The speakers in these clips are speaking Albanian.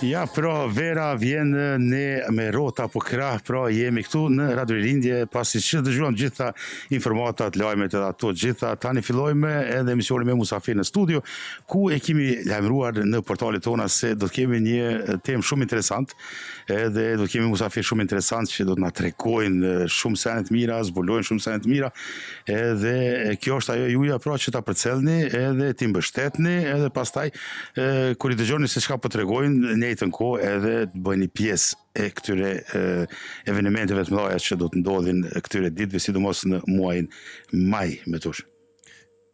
Ja, pra vera vjen ne me rota po krah, pra jemi këtu në Radio Lindje, pasi që dëgjuam gjitha informatat, lajmet edhe ato gjitha, tani fillojme edhe emisionin me musafir në studio, ku e kemi lajmëruar në portalet tona se do të kemi një temë shumë interesant, edhe do të kemi musafir shumë interesant që do të na tregojnë shumë sene të mira, zbulojnë shumë sene të mira, edhe kjo është ajo juja pra që ta përcellni edhe ti mbështetni, edhe pastaj kur i dëgjoni se çka po tregojnë njëjtën kohë edhe të bëni pjesë e këtyre evenimenteve të mëdha që do të ndodhin këtyre ditëve, sidomos në muajin maj me tush.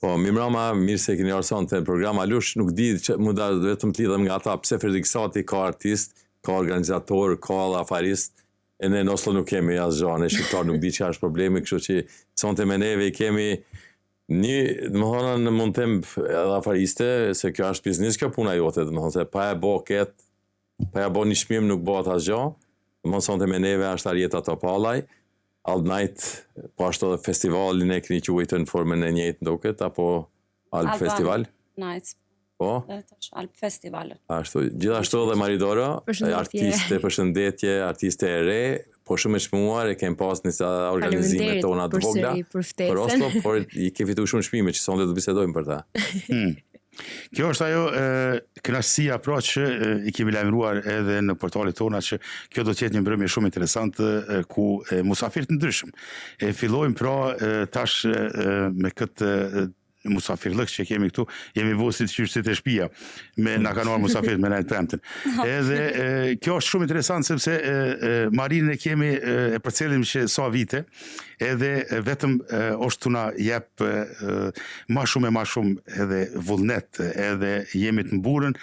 Po, mirë se keni ardhur në program. Alush nuk di që mu da vetëm të lidhem nga ata, pse Fredriksati ka artist, ka organizator, ka afarist, e ne në Oslo nuk kemi asgjë, ne shqiptar nuk di çfarë është problemi, kështu që sonte me neve kemi domethënë mund të them edhe afariste, se kjo është biznes, kjo puna jote, domethënë se pa e bë ket, pa e bë një çmim nuk bëhet asgjë. Domethënë sonte me neve është Arjeta Topallaj, All Night, po ashtu edhe festivalin e keni quajtur në formën e njëjtë duket, apo Alp Festival? Nights. Po? Alp Festival. Ashtu, gjithashtu edhe Maridora, përshëndetje, artiste e re, po shumë e çmuar, e kem pas një organizime tona të vogla për Oslo, por i ke fituar shumë çmime që sonte do të bisedojmë për ta. Kjo është ajo kënaqësia pra që i kemi lajmëruar edhe në portalet tona që kjo do të jetë një mbrëmje shumë interesante ku musafir të ndryshëm. Fillojmë pra tash me këtë musafirllëk që kemi këtu, jemi vosit qyshtit e shtëpia, me na kanë marrë musafir me nejtë premten. Edhe kjo është shumë interesant sepse Marinën e kemi e përcellim që sa vite, edhe vetëm është të na jep ma shumë edhe vullnet, edhe jemi të mburën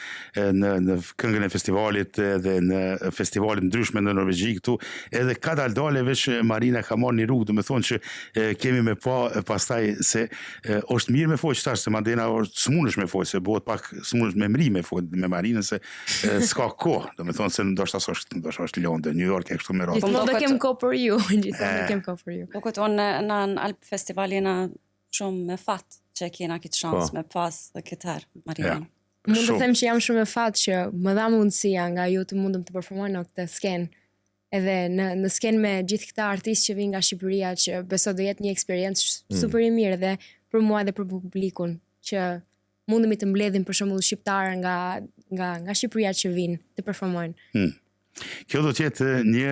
në këngën e festivalit, edhe në festivalit ndryshme në Norvegji këtu, edhe ka daldale veç Marina ka marrë një rrugë, do me thonë që kemi me pa pastaj se është mirë me fojë tash se mandena është smunësh me fojë, se bëhet pak smunësh me mri me fojë me Marinën se s'ka kohë, do me thonë se ndoshta është Londër, New York e kështu me radhë. Gjithmonë do kem kohë për ju, gjithmonë do kem kohë për ju. Po këtë unë në Alp Festival jena shumë me fat që kena këtë shans me pas dhe këtar Marinën. Mund të them që jam shumë me fat që më dha mundësia nga ju të mundëm të performoj në këtë skenë. Edhe në skenë me gjithë këta artistë që vinë nga Shqipëria, që beso do jetë një eksperiencë super i mirë dhe për mua dhe për publikun, që mundemi të mbledhim për shembull shqiptarë nga Shqipëria që vinë të performojnë. Kjo do të jetë një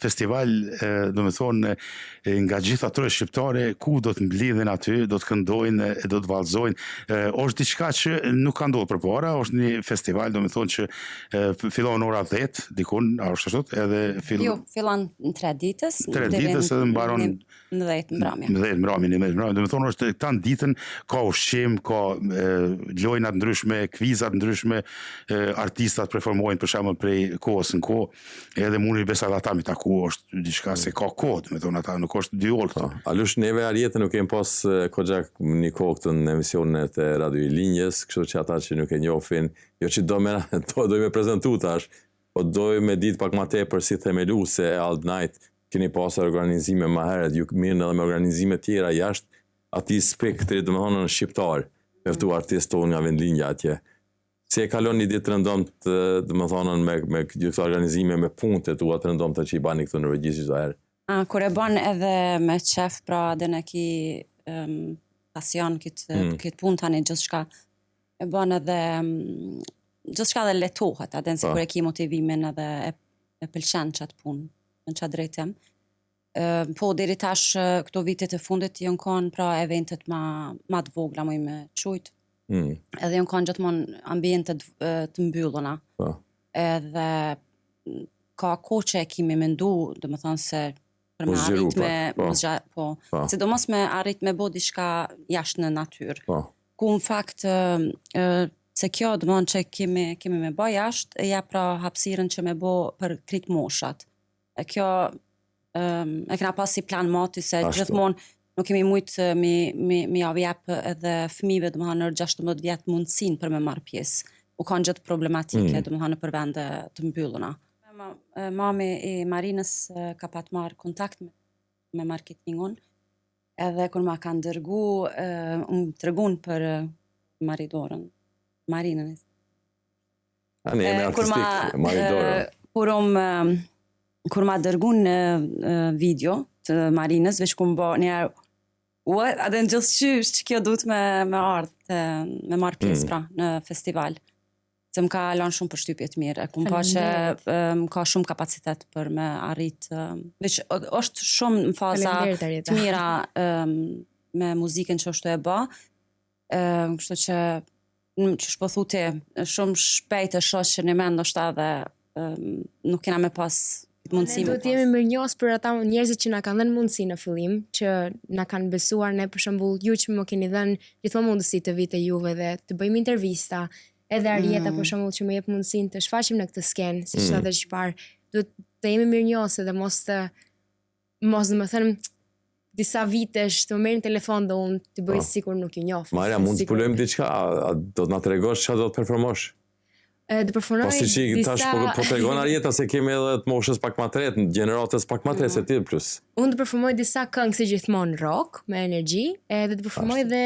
festival, do me thonë, nga gjitha atyre shqiptare, ku do të mblidhen aty, do të këndojnë, do të vallëzojnë. Është diçka që nuk ka ndodhur përpara, është një festival, do me thonë që fillon ora 10, dikun, është ashtu, edhe fillon në 3 ditës. 3 ditës edhe mbaron në 10 mbrëmje. 10 mbrëmje, do me thonë është tan ditën ka ushqim, ka lojna të ndryshme, kvizat ndryshme, artistat performojnë për shembull prej kohës në kohë. Edhe mundi besa ata me taku është diçka se ka kod, me thonë ata nuk është 2 orë këtu. Alush neve Arjetën nuk kemi pas koxhak një kohë këtu në emisionet e Radio Linjës, kështu që ata që nuk e njohin, jo që do me prezantu tash, po do me ditë pak më tepër si themeluese e All Night, keni pasur organizime më herët, ju mirë edhe me organizime tjera jashtë atij spektri, domethënë shqiptar, me këtu artistë tonë nga vendlinja atje. Si e kalon një ditë të rëndomtë, domethënë me gjithë organizime, me punët tua të rëndomta që i bani këtu në Norvegji çdo herë? Kur e bën edhe me qef, pra dhe në ki pasion këtë punë tani gjithçka, e bën edhe gjithçka dhe letohet, edhe nëse kur e ki motivimin edhe e pëlqen qatë punë, në qatë drejtim. Po deri tash këto vitet e fundit janë kanë pra eventet ma të vogla më me çujt. Edhe janë kanë gjithmonë ambiente të mbylluna. Edhe ka kohë që e kemi mendu, do me thonë se për me arrit sidomos me arrit me bo diçka jashtë në natyrë. Ku në fakt se kjo do me thonë që kemi me bo jashtë, ja pra hapësirën që me bo për krit moshat. Kjo e kena pas si plan mati se gjithmonë nuk kemi mujtë mi avjep edhe fëmijëve, do me thonë, nër 16 vjetë mundësinë për me marrë pjesë. U kanë gjithë problematike, do me thonë, për vende të mbylluna. Mami i Marinës ka pat marrë kontakt me marketingun, edhe kur ma kanë dërgu, më tregun për Marinën. Ani jemi artistik, Maridoro. Kur ma dërgun në video të Marinës, veç ku më bo njerë, edhe në gjithë qysh që kjo duhet me ardhë, me marrë pjesë pra në festival. Se më ka lanë shumë përshtypje të mirë. Ku më pa që më ka shumë kapacitet për me arrit. Veç është shumë në faza të mira me muzikën që është e bë. Kështu që shpo thuti, shumë shpejt e shoh që në mend është edhe nuk kena me pas mundësi. Ne duhet jemi mirënjohës për ata njerëzit që na kanë dhënë mundësi në fillim, që na kanë besuar, ne për shembull, ju që më keni dhënë gjithmonë mundësi të vi te juve dhe të bëjmë intervista, edhe Arieta për shembull që më jep mundësinë të shfaqim në këtë skenë, siç tha që parë, duhet të jemi mirënjohës dhe mos domethënë disa vitesh të më merrin telefon dhe unë të bëj sikur nuk ju njoh. Marja, mund të zbulojmë diçka, do të na tregosh çfarë do të performosh? Të performoj disa... tash po tregon Arieta se kemi edhe të moshës pak më të retë, gjeneratës pak më të retë se ti plus. Unë të performoj disa këngë si gjithmonë rock, me energji, edhe të performoj dhe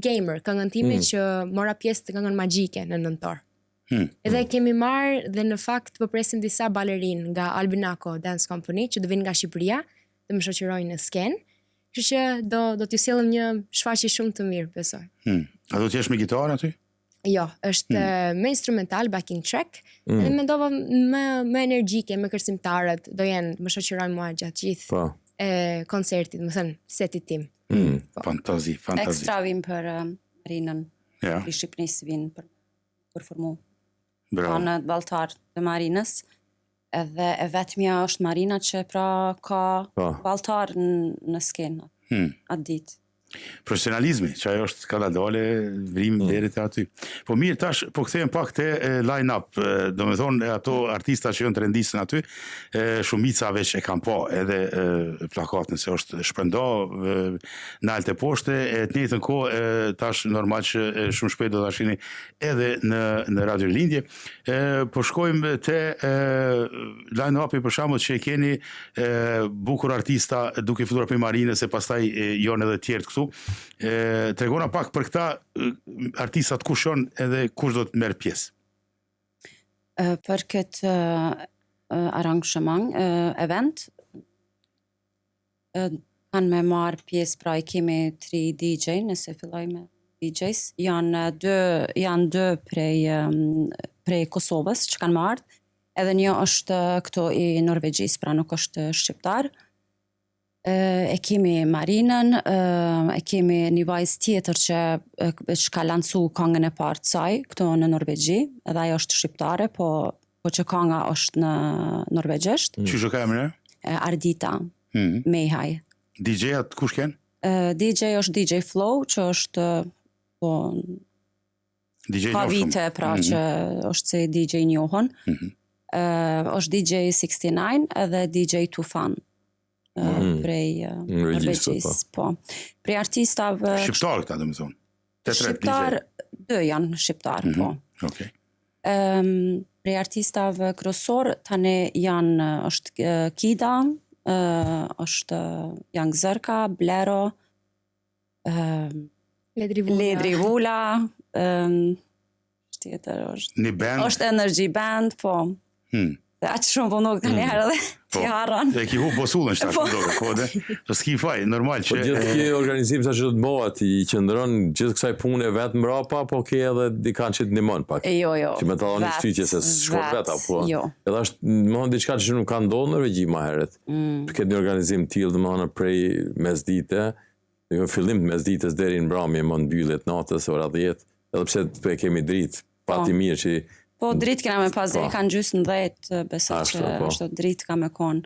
gamer, këngën time që mora pjesë të këngën magjike në nëntor. Edhe kemi marrë dhe në fakt po presim disa balerinë nga Albinaco Dance Company që do vinë nga Shqipëria, të më shoqërojnë në skenë. Kështu që do t'ju sjellëm një shfaqje shumë të mirë, besoj. A do t'jesh me gitarë aty? Jo, është me instrumental, backing track, edhe mendova me energjike, me kërcimtarët, do jenë më shoqërojnë mua gjatë gjithë koncertit, më thënë, setit tim. Fantazi. Ekstra vim për Marinën, i Shqipërisë vinë për performu. Në baltar të Marinës, edhe e vetmja është Marina që pra ka baltar në skenë, atë ditë. Profesionalizmi, që ajo është ka dale vrim deri te aty. Po mirë, tash po kthehem pak te line-up, domethënë ato artista që janë të rendisën aty, shumica veç e kanë pa edhe plakatën se është shpërnda nalt e poshte, e të njëjtën kohë tash normal që shumë shpejt do ta shihni edhe në Radio Lindje. Po shkojmë te line-upi për shembull që keni bukur artista duke filluar për Marinës e pastaj janë edhe të tjerë këtu. Tregona pak për këta artistat kush janë edhe kush do të merr pjesë. Për këtë arrangement, event, kanë me marrë pjesë, pra i kemi 3 DJ, nëse filloj me DJs, janë dy prej Kosovës që kanë marrë, edhe një është këto i Norvegjisë, pra nuk është shqiptar. E kemi Marinën, e kemi një vajzë tjetër që ka lancu këngën e parë të saj, këto në Norvegji, edhe ajo është shqiptare, po që kënga është në norvegjisht. Çu ka emrin? Ardita Mehaj. DJ-at kush kanë? DJ është DJ Flow, që është po ka vite pra që është se DJ njohon. Është DJ 69 edhe DJ Tufan. Prej Norvegjisë, po. Prej artistave... Shqiptar këta, domethënë. Shqiptar, 2 janë shqiptar, po. Okay. Prej artistave kryesor tani është Kida, është janë Gzërka, Blero, Ledri Vula, tjetër është... Një band? është Energy Band, po. Aqë shumë po nuk të njerë edhe t'i harran. E ki hu bosullën shtash më doke, po dhe të s'ki faj, normal që... Po gjithë ki organizim sa që të bëhat, i qëndron gjithë kësaj pune vetë mbrapa, po ki edhe dikan që të nimon pak. Jo, që me të dhoni shtyqje se shkot veta, po. Edhe është, më thonë, diçka që nuk ka ndonë në Norvegji ma heret. Për këtë një organizim t'ilë, dhe më thonë, prej mesdite, në fillim të mesdites deri në mbrëmje, më në mbyllet natës, ora 10, edhe pse të kemi dritë, pati mirë që po, dritë kena me pas dhe kanë gjysë në 10, besoj që është dritë ka me konë.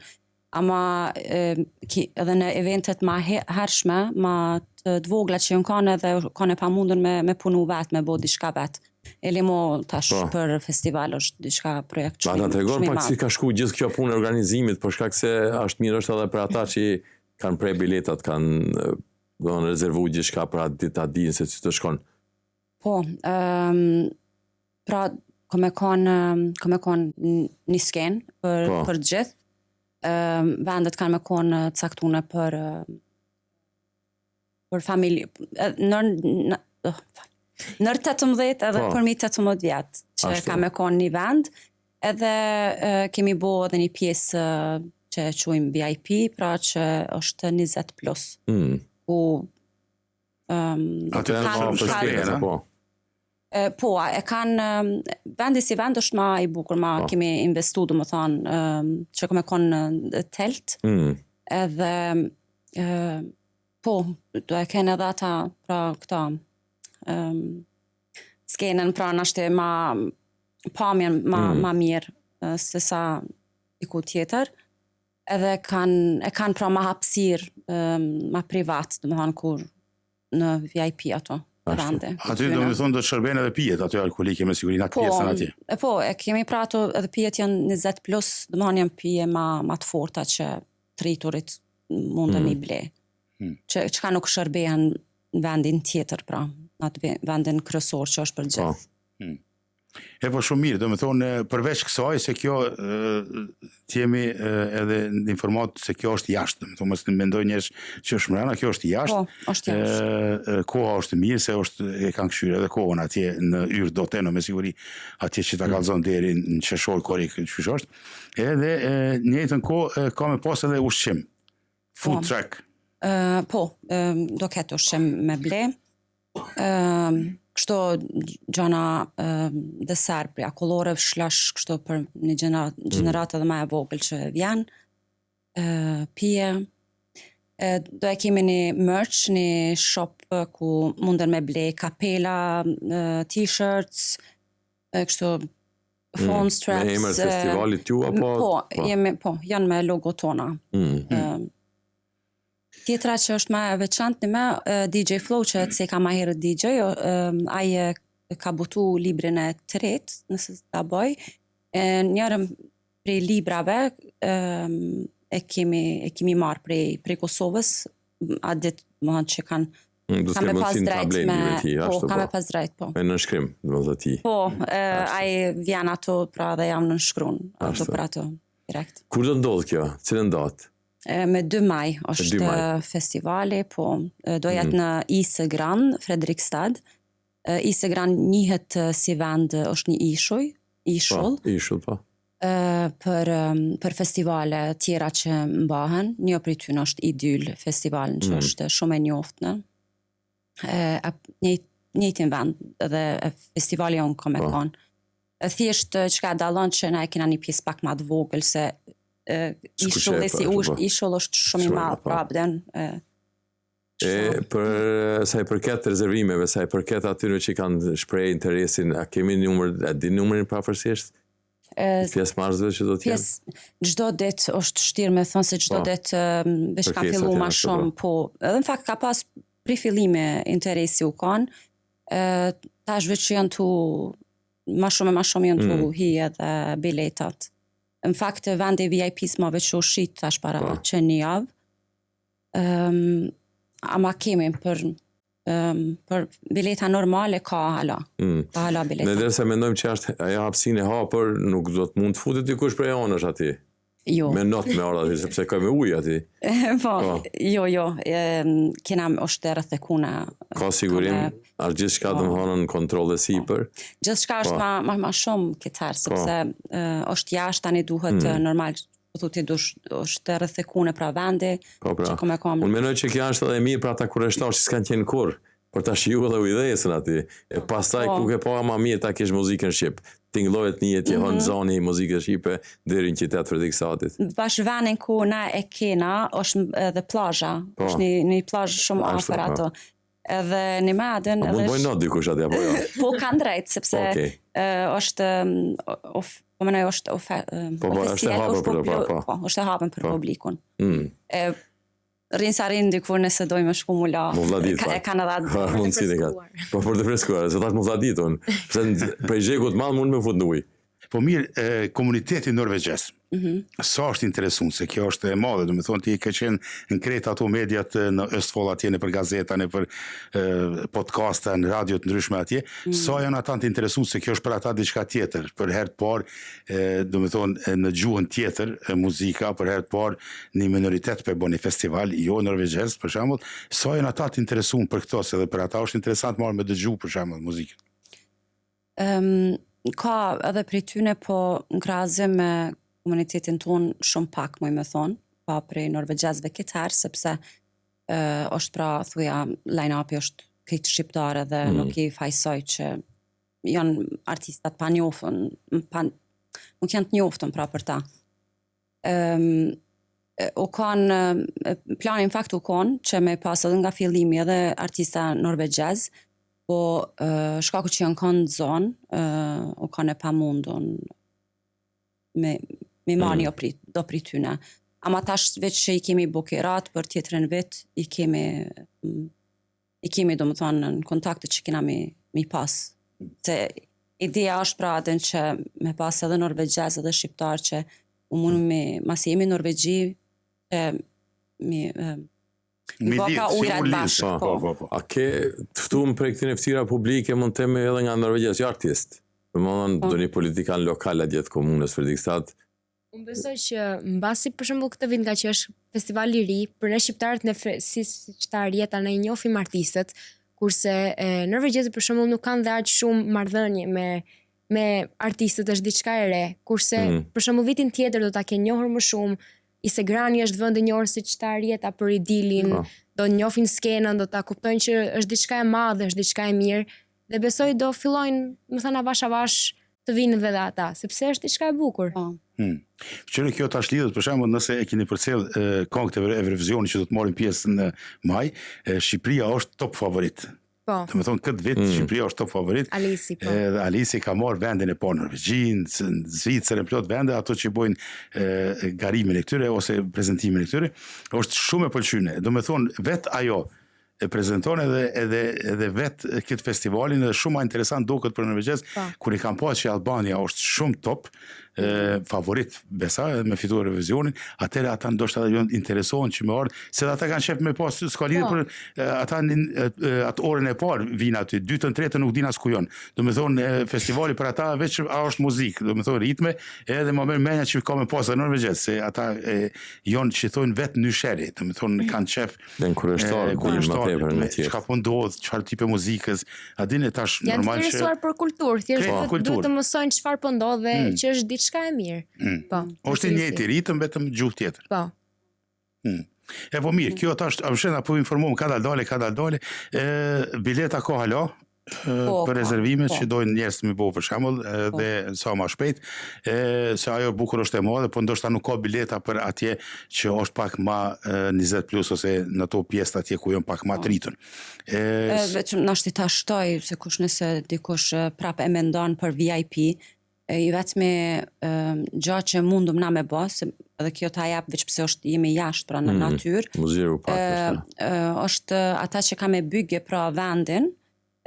Ama edhe në eventet ma hershme, ma të dvogla që jënë kanë edhe kanë e pa mundën me punu vetë, me bo diçka vetë. E limo tash për festival është diçka projekt shumë i madh. Ba, në tregon pak si ka shku gjithë kjo punë organizimit, por shkak se është mirë është edhe për ata që kanë prej biletat, kanë rezervu diçka për atë ditë dinë se që të shkon. Po, pra, ka me konë një skenë për gjithë. Vendet kanë me konë caktune për familje. Nër 18 edhe përmi 18 vjetë. që Ashtu. ka me konë një vend, edhe kemi bo edhe një pjesë që e quajmë VIP, pra që është 20+. Ku Aty Janë Shumë më për shkallë, shpejtë, a? po. po, e kanë vendi si vend është ma i bukur, kemi investu, do më thonë, që ka me konë telt, edhe po, do e kenë edhe ata, pra këta skenën, pra nashte pamjen ma mirë se sa diku tjetër, edhe e kanë pra ma hapësir, ma privat, do më thonë kur në VIP ato vende. Aty do më thonë do të shërben edhe pijet aty alkoholike me siguri na pjesën atje. Po, e kemi pra ato edhe pijet janë 20+, do më thonë janë pije ma të forta që triturit mundën i ble. Që ka nuk shërbehen në vendin tjetër, pra, në atë vendin kryesor që është për gjithë. E po shumë mirë, do më thonë, përveç kësaj, se kjo t'jemi edhe në informat se kjo është jashtë, do më thonë, mësë në mendoj njësh që është mrena, kjo është jashtë. Po, është jashtë. Koha është mirë, se e kanë këshyrë edhe kohën atje në yrë do teno, me siguri, atje që ta kalzon deri në qeshoj korik që është. Edhe njëjtën kohë ka me pas edhe ushqim, food track. Po, do ketë ushqim me ble, kështu gjana desert për akullore, shlash kështu për një gjeneratë edhe ma e vogël që vjen, pije, do e kemi një merch, një shop ku munden me ble kapela, t-shirts, kështu phone straps. Me emër festivalit ju, apo? Po, janë me logo tona. Tjetra që është ma veçantë me DJ Flow, që se ka ma herë DJ, aje ka butu librin e tret, nëse ta boj. Njërëm prej librave e kemi marë prej Kosovës, a ditë më që kanë me pas drejt ka me pas drejt, po. Me nënshkrim, do të ti. Po, aje vjen ato, pra dhe jam nënshkruan, ato për ato direkt. Kur do ndodhë kjo? Cilën datë? Me 2 maj është festivali, po do jetë në Isegran, Fredrikstad. Isegran njihet si vend, është një ishull. Ishull, po. Për festivale tjera që mbahen, një prej tyre është Idyll festivalin që është shumë e njoftnë. Njëjtin vend dhe festivali unë ka me konë. Thjesht që ka dallon që na e kena një pjesë pak ma të vogël se ishull është shumë i madh, prapden. Për sa i përket rezervimeve, sa i përket atyre që kanë shpreh interesin, a kemi numrin pavarësisht? Pjesëmarrësve që do të jenë? Çdo ditë është vështirë me thënë se çdo ditë veç ka fillu ma shumë, po. Edhe në fakt ka pas prej fillime interesi u kanë. Tash veç janë tu ma shumë janë tu hi edhe biletat. Në fakt, vendi VIP-s ma veç u shqit tash para që një javë. Ama kemi për bileta normale ka hala. Ka hala bileta. Në derisa mendojmë që është ajo hapësinë e hapur, nuk do të mund të futet dikush prej anësh aty. Jo. Me not me orë aty, sepse ka me ujë aty. Po, jo. Kena është rreth e kuna. Ka sigurim, është gjithçka do të thonë në kontroll dhe sipër. Gjithçka është ma shumë këtar, sepse është jashtë tani duhet normal, po thotë është rreth e kuna pra vendi. Unë mendoj që kjo është edhe mirë për ata kurreshtar që s'kan qenë kurrë, për ta shijuar edhe udhëhesën aty. E pastaj ku ke pa më mirë ta kesh muzikën shqip. Tingëllohet një jetë hon zoni muzikës shqipe deri në qytet Fredrikstadit. Bash vendin ku na e kena është edhe plazha. Është një plazh shumë afër ato. Edhe në Madën edhe mund bëjnë not dikush atje apo jo? Po kanë drejt sepse është është e hapur për publikun. Rrinë sa rinë dikur nëse dojmë shku mula. E kanë edhe mundësinë e ka. Po për të freskuar, se tash mu vladit unë. Pse prej xhekut madh mund me fut në ujë. Po mirë, komuniteti norvegjes, sa është interesuar, se kjo është e madhe, do të thonë ti ke qenë në krejt ato mediat në Østfold atje, në për gazeta, në për podcasta, në radio të ndryshme atje, sa janë ata të interesuar se kjo është për ata diçka tjetër, për herë të parë, do të thonë në gjuhën tjetër, muzika, për herë të parë një minoritet për bën një festival, jo norvegjes, për shembull, sa janë ata të interesuar për këto, se edhe për ata është interesant marrë me dëgju për shembull muzikën. ka edhe prej tyne, po në krahazim me komunitetin ton shumë pak, më thonë, pa prej norvegjezve këtë herë, sepse është pra thuja line-upi është këtë shqiptare dhe nuk I fajsoj që janë artistat pa njoftën, nuk janë të njoftën pra për ta. U kanë, planin fakt u kanë që me pas edhe nga fillimi edhe artista norvegjez, po shkaku që janë kanë zonë, u kanë e pa mundun me mani do prit tyne. Ama tash veç që I kemi bukirat për tjetërën vit, I kemi do më thonë në kontakte që kena mi pas. Se ideja është pra adën që me pas edhe norvegjez edhe shqiptar që u mundu masi jemi Norvegji që mi boka ujrat bashkë. Po. A ke tëftum për këtine ftira publike mund të me edhe nga norvegjez, jo artist? Për më dhënë do një politikan lokal a djetë komunës Fredrikstad. Unë besoj që mbasi për shembull këtë vit nga që është festival I ri, për ne shqiptarët si qytetarë jeta ne I njohim artistët, kurse norvegjezët për shembull nuk kanë dhe aq shumë marrëdhënie me artistët, është diçka e re, kurse për shembull vitin tjetër do ta kenë njohur më shumë, Isegrani është vend I njohur si qytetar jeta për idilin, do njohin skenën, do ta kuptojnë që është diçka e madhe, është diçka e mirë, dhe besoj do fillojnë, më thënë avash të vinë dhe ata, sepse është diçka e bukur. Që kjo tash lidhet për shembull nëse e keni përcjell këngët e Eurovizionit që do të marrin pjesë në maj, Shqipëria është top favorit. Po. Do të thonë këtë vit Shqipëria është top favorit. Alisi, po. Dhe Alisi ka marrë vendin e parë në Norvegjin, në Zvicër, plot vende, ato që bojnë garimin e këtyre ose prezantimin e këtyre, është shumë e pëlqyeshme. Do të thonë vet ajo e prezenton edhe vetë këtë festivalin edhe shumë interesant duket për norvegjez, kur I kam pas që Albania është shumë top, favorit besa me fituar Eurovizionin, atëherë ata ndoshta janë interesohen që me ardh, se ata kanë shef me pas s'ka lidhje për ata atë orën e parë vinë aty, dytën, tretën nuk din as ku janë. Do të thonë festivali për ata veç është muzikë, do të thonë ritme, edhe më merr mendja që ka me pas norvegjez, se ata janë që thonë vetë nysheri, do të thonë kanë shef çka po ndodh, çfarë tipe muzikës, a dini tash normal që janë interesuar për kulturë, thjesht duhet të mësojnë çfarë po ndodh dhe që është diçka e mirë. Po. Është një njëjti ritëm vetëm gjuhë tjetër. Po. E po mirë, kjo tash amshena po informojmë ka dal bileta ka hala për rezervimet që dojnë njerëz të më bëu për shembull dhe sa më shpejt, se ajo bukur është e madhe, po ndoshta nuk ka bileta për atje që është pak më 20+ ose në ato pjesë atje ku janë pak më të rritën. Vetëm nashti ta shtoj se kush nëse dikush prap e mendon për VIP, I vetëmi gjatë që mundum na me bë, se edhe kjo ta jap veç pse jemi jashtë pra në natyrë. Muziru pak. Është ata që ka me bygje pra vendin,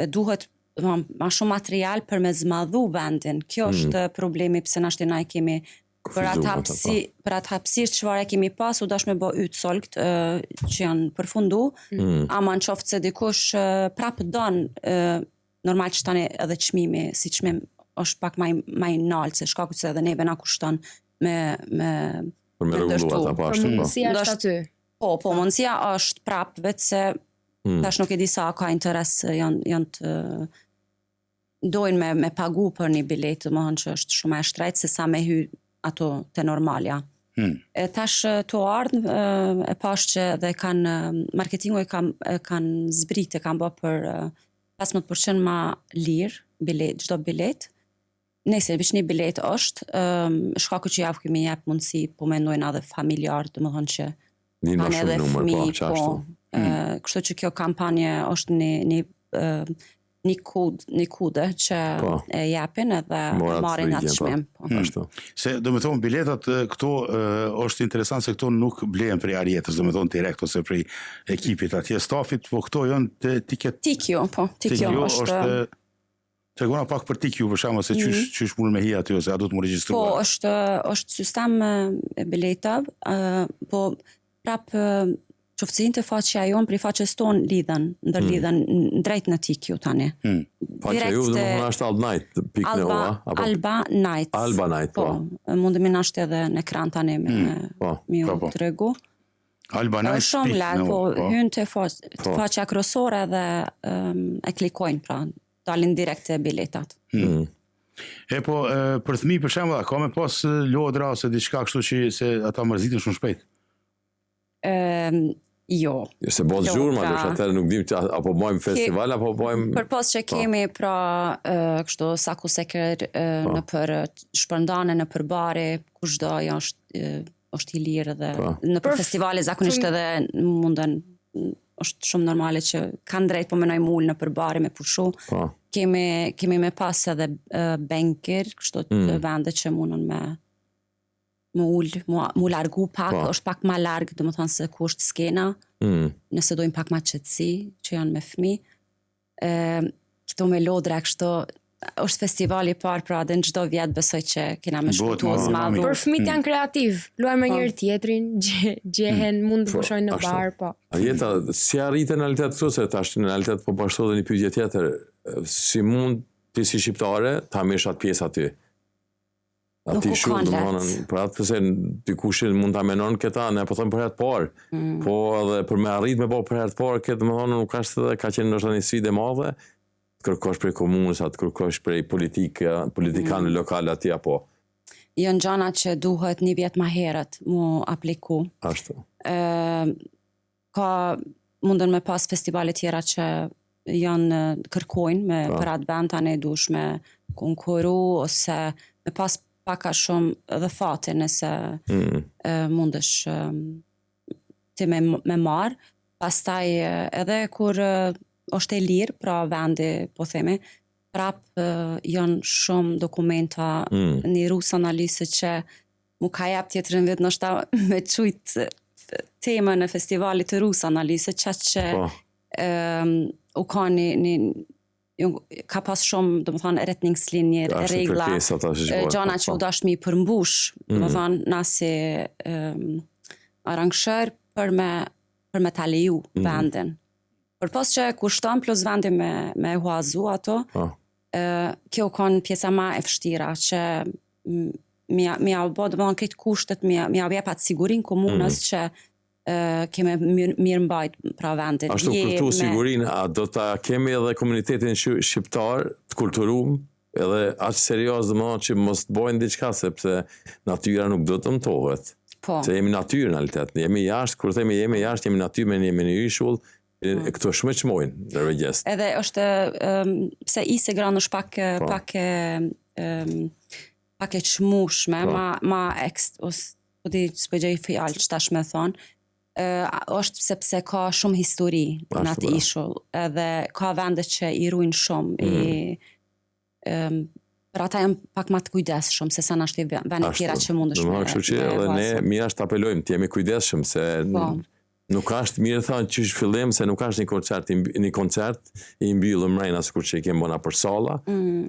duhet ma shumë material për me zmadhu vendin. Kjo është problemi pse nashti na I kemi për atë hapësirë çfarë kemi pas, u dash me bë yt solgt që janë përfundu, ama në qoftë se dikush prap don normal që tani edhe çmimi, si çmim është pak maj nalë, se shkaku se edhe neve na kushton me rregullu ata pashtu. Mundësia është aty. Po, mundësia është prap, vetë se tash nuk e di sa ka interes janë të dojnë me pagu për një biletë, më hënë që është shumë e shtrejtë, se sa me hy ato të normalja. Tash të ardhë, e pash që dhe kanë, marketingu e kanë zbritë, e kanë bë për 15% ma lirë, çdo bilet. Nëse veç një bilet është, shkaku që javë kemi jep mundësi, po mendojnë edhe familjarë, dhe më thonë që kanë edhe fëmijë, po. Kështu që kjo kampanje është një kude që e japin edhe marrin atë çmim. Se do të thonë biletat këto është interesant se këto nuk blehen prej arjetës, do të thonë direkt ose prej ekipit atje stafit, po këto janë tiket. Tikjo është Tregona pak për Tikju për shkak se çysh mund me hi aty ose a do të më regjistruar. Po, është sistem biletave, po prap qoftësin të faqja jonë për I faqës tonë lidhen, ndërlidhen drejt në Tikju tani. Faqja ju dhe më është Alba Night. Alba Night, po. Mundemi nashtë edhe në ekran tani me ju të regu. Alba Night. Shumë lehtë, po hynë të faqja krosore dhe e klikojnë pra. Dalin direkt e biletat. Po, për fëmijë për shembull, ka me pas lodra ose diçka kështu që se ata mërziten shumë shpejt. Jo. Jo se bëhet zhurma, do atëherë nuk dim apo bëjmë festival apo bëjmë Përpos që kemi pra kështu saku seker në për shpërndane në për bare, kushdo është i lirë dhe në për festivale zakonisht edhe mundën është shumë normale që kanë drejt po menoj mull në për bare me pushu. Kemi me pas edhe banker, kështu të vende që mundën mu largu pak, është pak ma largë, dhe më thonë se ku është skena, nëse dojmë pak ma qëtësi, që janë me fmi. Këto me lodra, kështu, është festivali parë, pra dhe në gjdo vjetë besoj që kena me shkutu zmadhu. Për fëmijët janë kreativ, luajnë me njëri tjetrin, gjehen, mund të pushojnë në bar, po. A jeta, si arritë në realitet këtu, se tash në realitet po bashkëto dhe një pyetje tjetër, si mund ti si shqiptare ta mirësh atë pjesë aty? Ati shumë të monën, për atë pëse dikushin mund të amenon këta, ne po thëmë për herë të parë, po edhe për me arrit me po për herë të parë, këtë më thonë nuk ashtë dhe ka qenë nështë një sfide madhe, të kërkosh prej komunës, të kërkosh prej politikanë lokale aty apo? Jënë gjana që duhet një vjetë ma herët mu apliku. Ashtu. Ka mundën me pas festivalet tjera që janë kërkojnë me për atë vend tani dush me konkuru ose me pas paka shumë dhe fate nëse mundësh ti me marë. Pastaj edhe kur është e lirë, pra vendi, po themi, prap janë shumë dokumenta një rus analisë që mu ka jep tjetërën vit nështë me qujt temën e festivalit të rus analisë, që u ka ka pas shumë, do më thonë, retningslinjer, regla, gjana që u dashtë mi përmbush, do më thonë, nasi arrangshër për me taliju vendin. Për pos që kushton plus vendin me huazu ato, kjo konë pjesa ma e fështira, që mi a bo, do më thonë, këtë kushtet, mi a vjepat sigurin komunës që keme mirë mbajt pra vendin. Ashtu kultu sigurin, a do të kemi edhe komunitetin shqiptar të kulturum, edhe aqë serios dhe më që mos të bojnë diçka, sepse natyra nuk do të mëtohet. Se jemi natyrë në realitet, jemi jashtë, kur themi jemi jashtë, jemi natyrë, jemi një ishull, këto shumë që mojnë në regjest. Edhe është, pse Instagram është pak e qmushme, ma ose po di s'pëgjej fjallë që tash me thonë, është sepse ka shumë histori në atë ishull, edhe ka vende që i ruajnë shumë, për ata janë pak ma të kujdesshëm, se sa në është i vende tjera që mundesh me kështu që edhe ne mi ashtë apelojmë, të jemi kujdesshëm, se nuk ashtë mirë thonë që është fillim, se nuk ashtë një koncert i mbyllë mrejna së kur që i kemë bona për sala,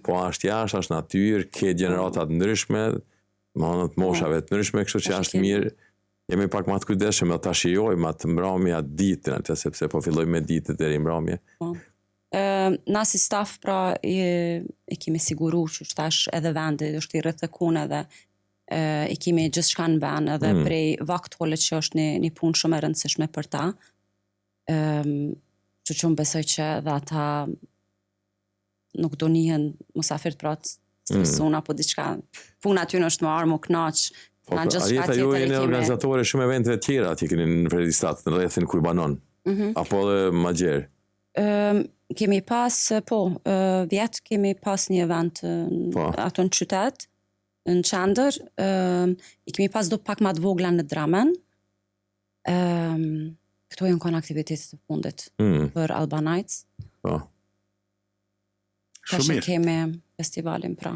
po ashtë jashtë, ashtë natyrë, ke generatat ndryshme, moshave të ndryshme, kështu që ashtë mirë, jemi pak ma të kujdeshëm, dhe ta shijojmë atë mbrëmje atë ditën, sepse po fillojmë me ditët deri mbrëmje. Na si staf, pra, i kemi siguru që tash edhe vendi është i rrethëkun edhe i kemi gjithë shka në ben edhe prej vaktole që është një punë shumë e rëndësishme për ta. Që më besoj që dhe ata nuk do njën musafir të pratë stresun apo diçka. Puna ty në është më arë, më knaqë. A jeta ju e një organizatore shumë eventeve tjera ati keni në Fredistat, në rrethin ku i banon? Apo dhe ma gjerë? Kemi pas, vjetë kemi pas një event ato në qytet, në qendër, i kemi pas do pak ma të vogla në Dramen. Këto janë konë aktivitetet të fundit për Albanajts. Shumë mirë. Kemi festivalin pra.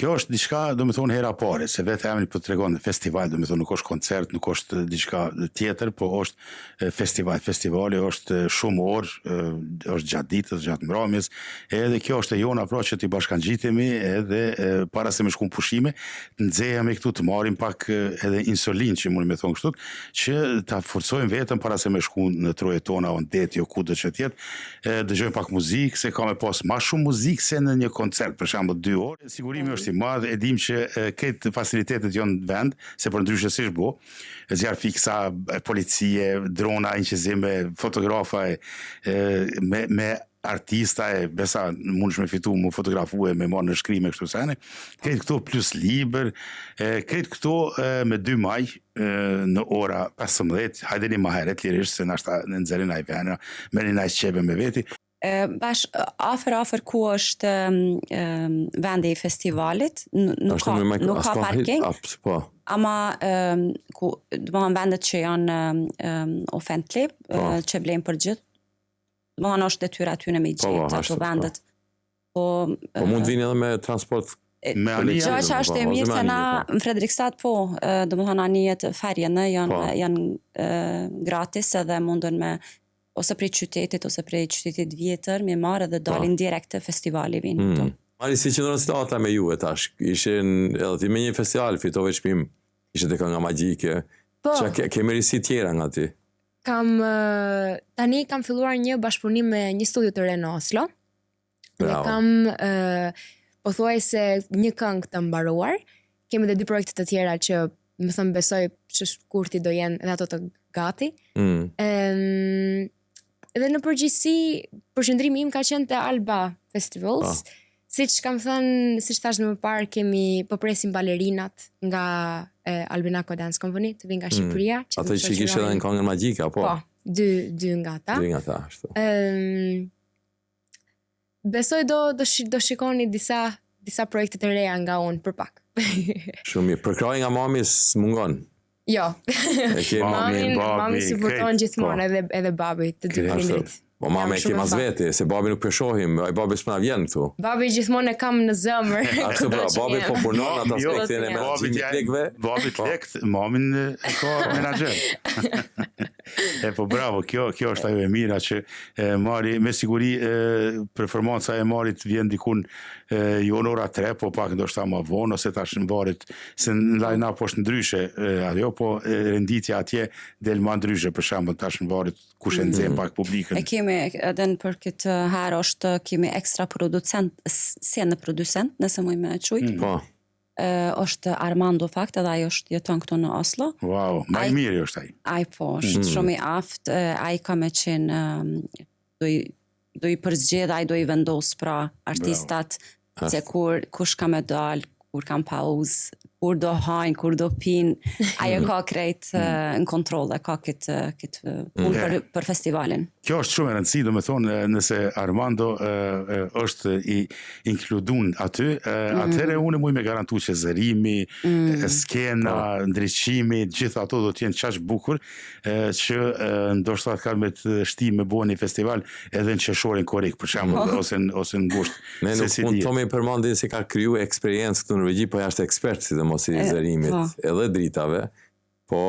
Kjo është diçka, do me thonë, hera pare, se vetë emri për të tregon festival, do me thonë, nuk është koncert, nuk është diçka tjetër, po është festival. Festivali është shumë orë, është gjatë ditës, gjatë mbrëmjes, edhe kjo është e jona pra që t'i bashkangjitemi edhe para se me shku në pushime, të nxehemi këtu të marim pak edhe insulin, që mund me thonë kështu, që ta forcojmë vetëm para se me shku në trojet tona, o në det, jo ku do që tjetë, dëgjojmë pak muzikë, se ka me pas ma shumë muzikë se në një koncert, për shembull 2 orë. Sigurimi është është i madh, e dim që këtë facilitetet janë në vend, se për ndryshe si shbo, zjarë fiksa, policie, drona, inqizime, fotografa, me artista besa mund me fitu mu fotografu me marrë në shkrime kështu sene, këtë këto plus liber, këtë këto me 2 maj në ora 15, hajdeni ma heret lirisht se nashta në nëzërin a i vena, me një najs qebe me veti. Bash, afer ku është vendi i festivalit, nuk ka parking, ama dëmohan vendet që janë offently, që blejnë për gjithë, dëmohan është detyra aty në me gjithë ato vendet. Po mund vini edhe me transport? Gja që është e mirë se na në Fredrikstad, dëmohan anijet ferjene janë gratis edhe mundën me ose prej qytetit, ose prej qytetit vjetër, me marrë dhe dalin direkt të festivali vinë. Mari, si që në rëstata me juve tash, ishin edhe ti me një festival, fitove shpim, ishe të kënga magjike, që kemi risi tjera nga ti? Tani kam filluar një bashkëpunim me një studio të re në Oslo, dhe kam pothuaj se një këngë të mbaruar, kemi dhe 2 projekte të tjera që më thëmë besoj që kurti do jenë edhe ato të gati. Edhe në përgjithësi, përqendrimi im ka qenë te Alba Festivals. Siç kam thënë, siç thash më parë, po presim balerinat nga Albinaco Dance Company, të vinë nga Shqipëria. Ato që kishe edhe në këngën magjika, po? Po, 2 nga ta. 2 nga ta, ashtu. Besoj do shikoni disa projekte të reja nga unë për pak. Shumë mirë. Përkraj nga mami s'mungon? Jo. Mami supporton gjithmonë edhe babi të 2 prindrit. Po mami e ke mas veti, se babi nuk përshohim, ai babi s'pëna vjen këtu. Babi gjithmonë e kam në zëmër. Ashtu pra, babi po punon atë aspektin e menaxhimit lekëve. Babi të lekt, mamin e ka menaxher. Po bravo, kjo është ajo e mira që Mari, me siguri performanca e Marit vjen dikun jo në ora 3, po pak ndoshta më vonë, ose tash në varet se në line-up është ndryshe ajo, po renditja atje del më ndryshe, për shembull tash në varet kush e nxjerr pak publikën. E kemi edhe për këtë herë është kemi ekstra producent, scenë producent, nëse më me qujt. Po. Është Armando fakt, edhe ai është jeton këtu në Oslo. Wow, më i miri është ai. Ai po, është shumë i aftë, ai ka me qenë do i përzgjedh, ai do i vendos pra artistat se kush ka me dal, kur kam pauzë, kur do hajnë, kur do pinë, ajo ka krejt në kontrol dhe ka këtë punë për festivalin. Kjo është shumë e rëndësi, do me thonë, nëse Armando është i inkludun aty, atëhere unë muj me garantu që zërimi, skena, ndryqimi, gjitha ato do t'jenë qash bukur, që ndoshta ka me të shti me bo një festival edhe në qeshorin korik, për shembull, ose në gusht. Ne nuk mund të me përmandin se ka kryu eksperiencë këtu në Norvegji, po jashtë ekspert si dhe mos i zërimit edhe dritave, po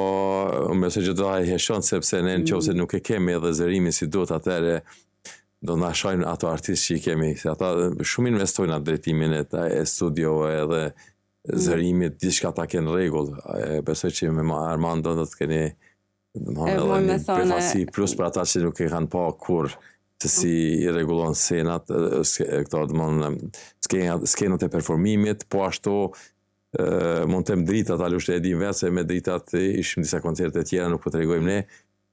me se që do a i heshon, sepse ne në qovë se nuk e kemi edhe zërimin si duhet, atëre do në shajnë ato artistë që i kemi, se ata shumë investojnë atë drejtimin e studio edhe zërimit, diçka ta kenë regull. Besoj që me Armando do të keni edhe prefasi plus për ata që nuk e kanë pa kur se si i regulon scenat, këto skenat e performimit, po ashtu mund të më dritat, alusht e din vetë se me dritat ishim disa koncerte tjera, nuk po të regojmë ne,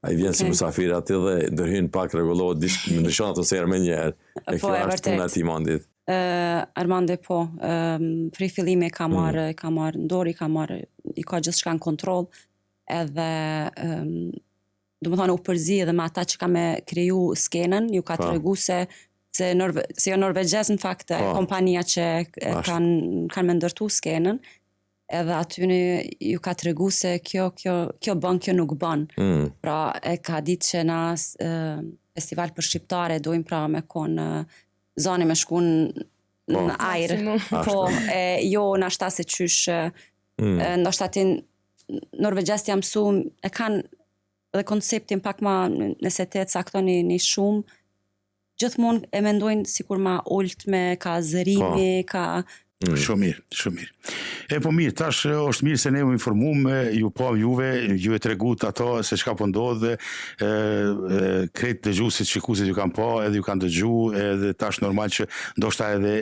a i vjen si musafir aty dhe ndërhyn pak regulohet, më ndryshon ato serë me njerë, e kjo është punë ati mandit. Armande po, prej fillimi ka marrë ndori, i ka gjithë shka në kontrol, edhe do më thonë u përzi edhe me ata që ka me kriju skenën, ju ka të regu se jo norvegjes në fakt kompania që kanë me ndërtu skenën, edhe aty ju ka të regu se kjo bën, kjo nuk bën. Pra e ka ditë që na festival për shqiptare dojmë pra me konë zoni me shkun në ajrë. Po, jo në ashta se qysh, në ashta ti norvegjes të jam su, e kanë dhe konceptin pak ma nëse te të saktoni një shumë, gjithmonë e mendojnë sikur ma ultme, ka zërimi, ka Shumë mirë, shumë mirë. E po mirë, tash është mirë se ne u informuam, ju po juve, ju e tregut ato se çka po ndodh, krejt dëgjuesit, shikuesit ju kanë po, edhe ju kanë dëgju, edhe tash normal që ndoshta edhe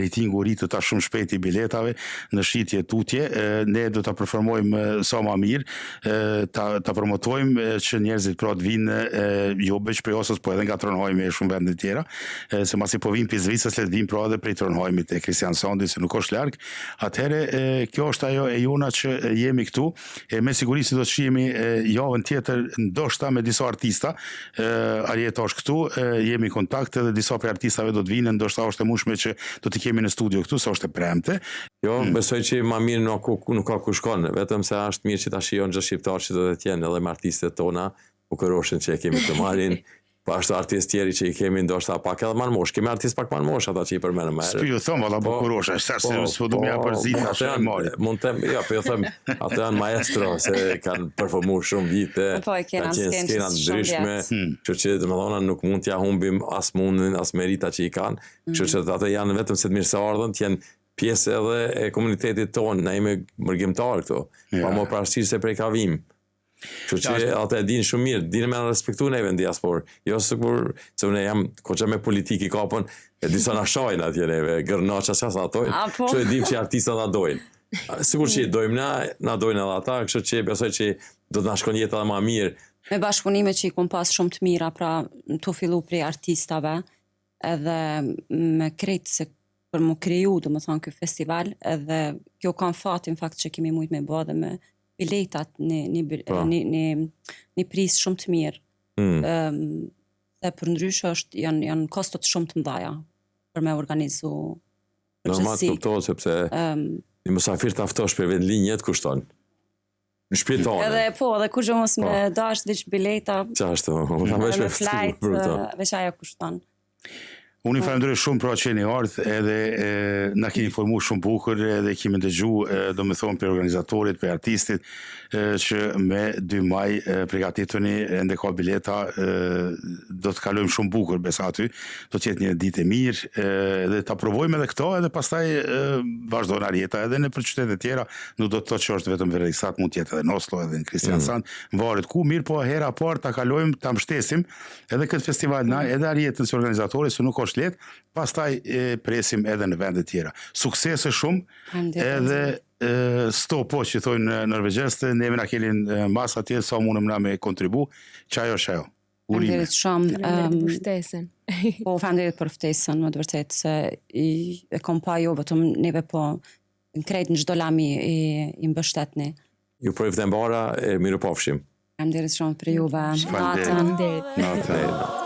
ratingu rritet tash shumë shpejt i biletave në shitje tutje, ne do ta performojmë sa më mirë, ta promotojmë që njerëzit pra të vinë jo veç prej Osës, po edhe nga Trondheimi e shumë vende tjera, se masi po vinë prej Zvicrës, le të vinë pra edhe prej Trondheimit e Kristiansand, se nuk është larg. Atëherë kjo është ajo e jona që jemi këtu. Me siguri si do të shihemi javën tjetër ndoshta me disa artista. Arieta është këtu, jemi në kontakt edhe disa prej artistave do të vinë, ndoshta është e mundshme që do të kemi në studio këtu, se është e premte. Jo, besoj që ma mirë nuk ka ku shkon, vetëm se është mirë që ta shijon çdo shqiptar që do të jenë edhe me artistët tona, bukuroshin që e kemi të marrin. Po ashtu artistë tjerë që i kemi ndoshta pak edhe më mosh. Kemi artistë pak më mosh ata që i përmendëm më herët. S'po ju them valla bukurosha, sa se s'po do më apërzit tash e marr. Mund të jo, po ju them, ata janë maestro se kanë performuar shumë vite. Po e kanë skena ndryshme, kështu që domethënë nuk mund t'ja humbim as mundin, as merita që i kanë. Kështu që ata janë vetëm se të mirëseardhën, të jenë pjesë edhe e komunitetit tonë, na jemi mërgjimtar këtu. Pa më parasysh se prej kavim. Kështu që ata e dinë shumë mirë, dinë me respektu neve në diasporë. Jo sikur se unë jam koqa me politikë i kapën, e disa na shajnë atje neve, gërnaça sa ato. Kështu e dim që artistat na dojnë. Sigur që i dojmë na dojnë edhe ata, kështu që besoj që do të na shkon jeta më mirë. Me bashkëpunime që i kom pas shumë të mira, pra të fillu prej artistave, edhe me krejt se për më kriju, do më thonë, kjo festival, edhe kjo kanë fatin fakt që kemi mujt me bë dhe me biletat një prisë shumë të mirë. Dhe për ndryshë janë kostot shumë të mdhaja për me organizu normal të kuptohet sepse një musafir të aftosh për vend linjet kushton. Në shtëpi tonë. Edhe po, edhe kur që mos me dash diç bileta. Qashtu, me flight, veç ajo kushton. Unë i falenderoj shumë pra që jeni ardhur, edhe na keni informuar shumë bukur, edhe kemi dëgjuar, domethënë për organizatorit, për artistit, që me 2 maj përgatituni, ende ka bileta, do të kalojmë shumë bukur besa aty, do të jetë një ditë e mirë, edhe ta provojmë edhe këto, edhe pastaj vazhdon Arieta edhe në për qytetet tjera, nuk do të thotë që është vetëm Verisat, mund të jetë edhe në Oslo, edhe në Kristiansand, varet ku, mirë po hera parë ta kalojmë, ta mbështesim edhe këtë festival na, edhe Arietën si organizatori, se nuk është letë, pastaj presim edhe në vende tjera. Suksese shumë, edhe sto po që thojnë norvegjeste, neve na kelin mas atje, sa mundëm na me kontribu, që ajo është ajo. Urime. Faleminderit për ftesën. Po, faleminderit për ftesën, më të vërtet, se e kom pa jo, vetëm neve po në krejt në çdo lami i mbështetni. Ju projevtem bara, miru pafshim. Faleminderit shumë për juve. Faleminderit. Faleminderit.